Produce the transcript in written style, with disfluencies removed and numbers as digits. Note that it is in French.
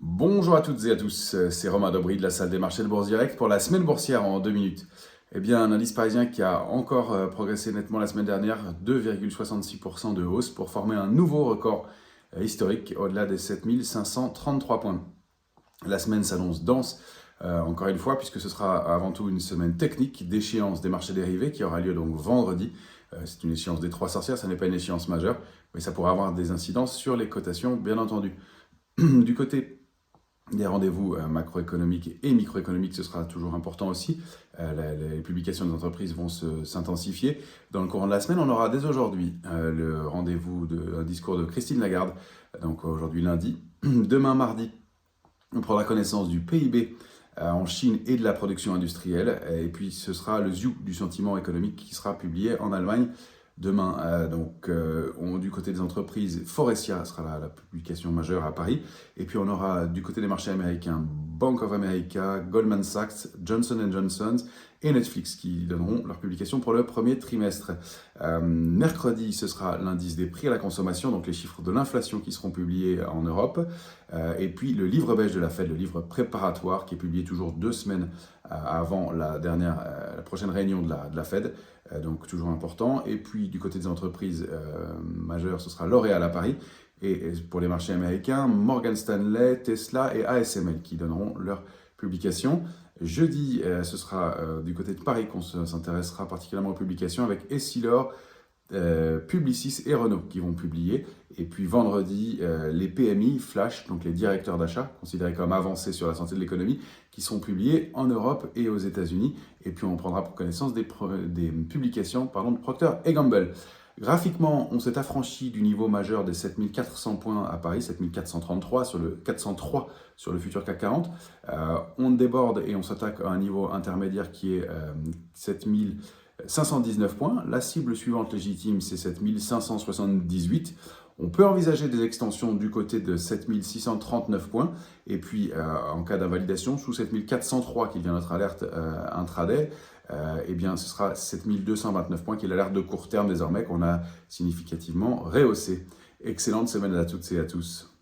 Bonjour à toutes et à tous, c'est Romain Dobry de la salle des marchés de Bourse Direct pour la semaine boursière en 2 minutes. Eh bien, un indice parisien qui a encore progressé nettement la semaine dernière, 2,66% de hausse pour former un nouveau record historique au-delà des 7533 points. La semaine s'annonce dense, encore une fois, puisque ce sera avant tout une semaine technique d'échéance des marchés dérivés qui aura lieu donc vendredi. C'est une échéance des trois sorcières, ça n'est pas une échéance majeure, mais ça pourra avoir des incidences sur les cotations, bien entendu. Du côté des rendez-vous macroéconomiques et microéconomiques, ce sera toujours important aussi. Les publications des entreprises vont s'intensifier. Dans le courant de la semaine, on aura dès aujourd'hui le rendez-vous un discours de Christine Lagarde, donc aujourd'hui lundi. Demain mardi, on prendra connaissance du PIB en Chine et de la production industrielle. Et puis ce sera le ZIU du sentiment économique qui sera publié en Allemagne demain. Du côté des entreprises, Forestia sera la publication majeure à Paris. Et puis on aura du côté des marchés américains, Bank of America, Goldman Sachs, Johnson Johnson et Netflix qui donneront leur publication pour le premier trimestre. Mercredi, ce sera l'indice des prix à la consommation, donc les chiffres de l'inflation qui seront publiés en Europe. Et puis le livre beige de la Fed, le livre préparatoire qui est publié toujours 2 semaines avant la prochaine réunion de la Fed. Donc toujours important. Et puis du côté des entreprises majeures, ce sera L'Oréal à Paris. Et pour les marchés américains, Morgan Stanley, Tesla et ASML qui donneront leur publication. Jeudi, ce sera du côté de Paris qu'on s'intéressera particulièrement aux publications avec Essilor, Publicis et Renault qui vont publier. Et puis vendredi, les PMI flash, donc les directeurs d'achat, considérés comme avancés sur la santé de l'économie, qui sont publiés en Europe et aux États-Unis. Et puis on prendra pour connaissance des publications de Procter & Gamble. Graphiquement, on s'est affranchi du niveau majeur des 7400 points à Paris, 7433 sur le 403 sur le futur CAC 40. On déborde et on s'attaque à un niveau intermédiaire qui est 7519 points. La cible suivante légitime, c'est 7578. On peut envisager des extensions du côté de 7639 points. Et puis, en cas d'invalidation, sous 7403, qui devient notre alerte intraday, eh bien, ce sera 7229 points qui est l'alerte de court terme désormais qu'on a significativement rehaussé. Excellente semaine à toutes et à tous.